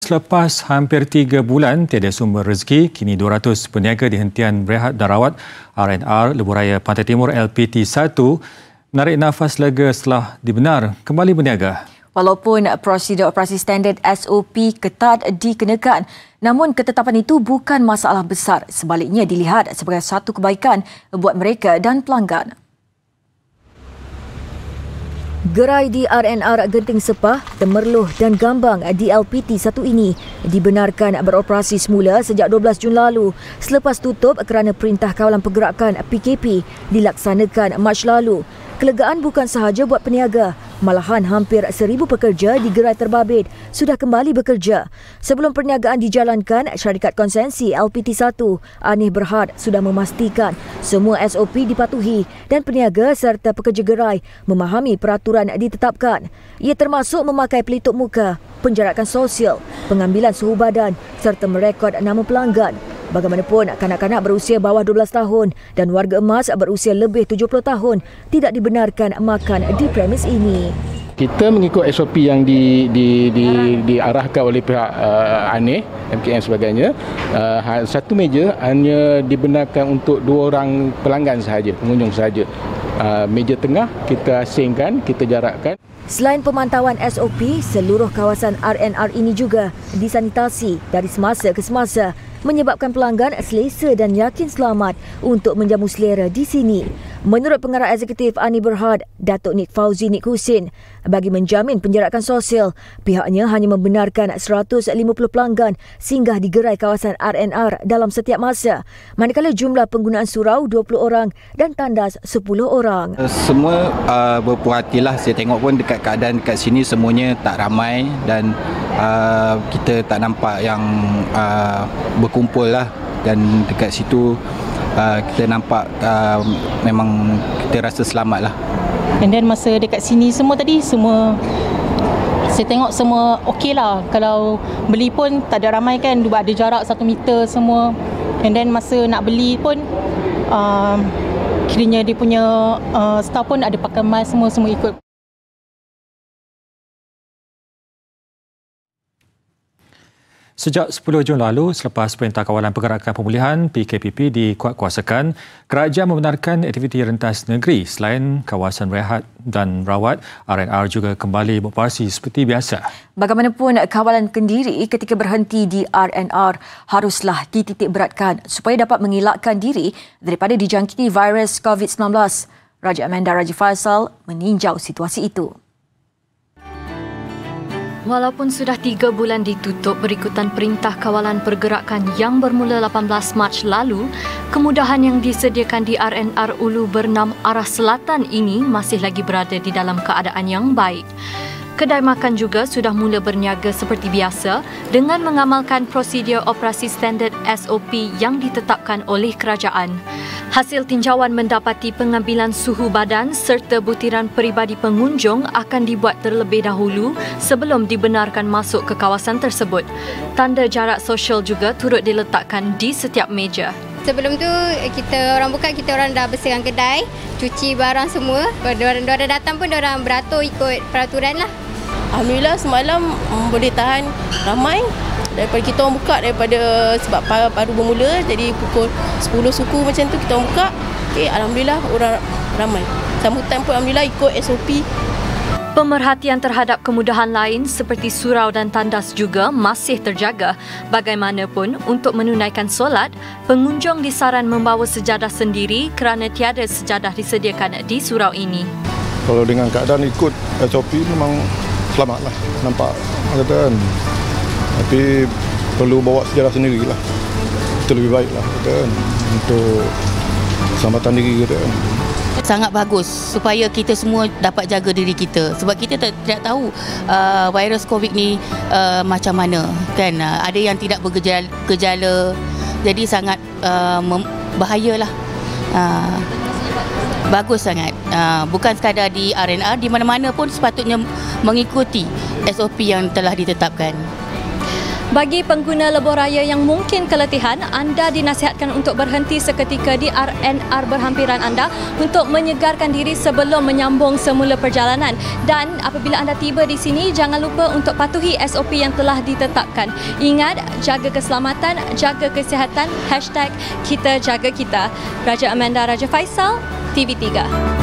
Selepas hampir 3 bulan tiada sumber rezeki, kini 200 peniaga di hentian berehat dan rawat R&R Lebuhraya Pantai Timur LPT1 menarik nafas lega setelah dibenar kembali berniaga. Walaupun prosedur operasi standard SOP ketat dikenakan, namun ketetapan itu bukan masalah besar. Sebaliknya dilihat sebagai satu kebaikan buat mereka dan pelanggan. Gerai di R&R Genting Sepah, Temerloh dan Gambang di LPT1 ini dibenarkan beroperasi semula sejak 12 Jun lalu selepas tutup kerana Perintah Kawalan Pergerakan PKP dilaksanakan Mac lalu. Kelegaan bukan sahaja buat peniaga, malahan hampir 1,000 pekerja di gerai terbabit sudah kembali bekerja. Sebelum perniagaan dijalankan, syarikat konsensi LPT1 Anih Berhad sudah memastikan semua SOP dipatuhi dan peniaga serta pekerja gerai memahami peraturan ditetapkan. Ia termasuk memakai pelitup muka, penjarakan sosial, pengambilan suhu badan serta merekod nama pelanggan. Bagaimanapun, kanak-kanak berusia bawah 12 tahun dan warga emas berusia lebih 70 tahun tidak dibenarkan makan di premis ini. Kita mengikut SOP yang diarahkan oleh pihak ANIH, MKM sebagainya. Satu meja hanya dibenarkan untuk 2 orang pelanggan sahaja, pengunjung sahaja. Meja tengah kita asingkan, kita jarakkan. Selain pemantauan SOP, seluruh kawasan R&R ini juga disanitasi dari semasa ke semasa, menyebabkan pelanggan selesa dan yakin selamat untuk menjamu selera di sini. Menurut Pengarah Eksekutif Anih Berhad, Datuk Nik Fauzi Nik Husin, bagi menjamin penjarakan sosial, pihaknya hanya membenarkan 150 pelanggan singgah di gerai kawasan R&R dalam setiap masa, manakala jumlah penggunaan surau 20 orang dan tandas 10 orang. Semua berpuas hatilah. Saya tengok pun dekat keadaan dekat sini semuanya tak ramai dan kita tak nampak yang berkumpul lah, dan dekat situ kita nampak memang kita rasa selamat lah. And then masa dekat sini semua saya tengok semua okey lah. Kalau beli pun tak ada ramai kan, ada jarak 1 meter semua. And then masa nak beli pun kiranya dia punya staff pun ada pakai mask, semua ikut. Sejak 10 Jun lalu, selepas Perintah Kawalan Pergerakan Pemulihan PKPP dikuatkuasakan, kerajaan membenarkan aktiviti rentas negeri selain kawasan rehat dan rawat, R&R juga kembali beroperasi seperti biasa. Bagaimanapun, kawalan kendiri ketika berhenti di R&R haruslah dititik beratkan supaya dapat mengelakkan diri daripada dijangkiti virus COVID-19. Raja Amanda Raja Faisal meninjau situasi itu. Walaupun sudah 3 bulan ditutup berikutan Perintah Kawalan Pergerakan yang bermula 18 Mac lalu, kemudahan yang disediakan di R&R Ulu Bernam arah selatan ini masih lagi berada di dalam keadaan yang baik. Kedai makan juga sudah mula berniaga seperti biasa dengan mengamalkan prosedur operasi standard SOP yang ditetapkan oleh kerajaan. Hasil tinjauan mendapati pengambilan suhu badan serta butiran peribadi pengunjung akan dibuat terlebih dahulu sebelum dibenarkan masuk ke kawasan tersebut. Tanda jarak sosial juga turut diletakkan di setiap meja. Sebelum tu kita orang buka, kita orang dah bersihkan kedai, cuci barang semua. Diorang datang pun diorang beratur ikut peraturan lah. Alhamdulillah semalam boleh tahan ramai daripada kita orang buka, daripada sebab baru bermula jadi pukul 10 suku macam tu kita orang buka. Alhamdulillah orang ramai. Sambutan pun alhamdulillah ikut SOP. Pemerhatian terhadap kemudahan lain seperti surau dan tandas juga masih terjaga. Bagaimanapun, untuk menunaikan solat, pengunjung disaran membawa sejadah sendiri kerana tiada sejadah disediakan di surau ini. Kalau dengan keadaan ikut SOP memang selamatlah, nampak kan. Tapi perlu bawa sejarah sendirilah. Itu lebih baiklah kan, untuk keselamatan diri kita kan. Sangat bagus supaya kita semua dapat jaga diri kita, sebab kita tidak tahu virus COVID ni macam mana kan. Ada yang tidak bergejala, jadi sangat bahayalah. Bagus sangat. Bukan sekadar di R&R, di mana-mana pun sepatutnya mengikuti SOP yang telah ditetapkan. Bagi pengguna lebuh raya yang mungkin keletihan, anda dinasihatkan untuk berhenti seketika di RNR berhampiran anda untuk menyegarkan diri sebelum menyambung semula perjalanan. Dan apabila anda tiba di sini, jangan lupa untuk patuhi SOP yang telah ditetapkan. Ingat, jaga keselamatan, jaga kesihatan, #KitaJagaKita. Raja Amanda Raja Faisal, TV3.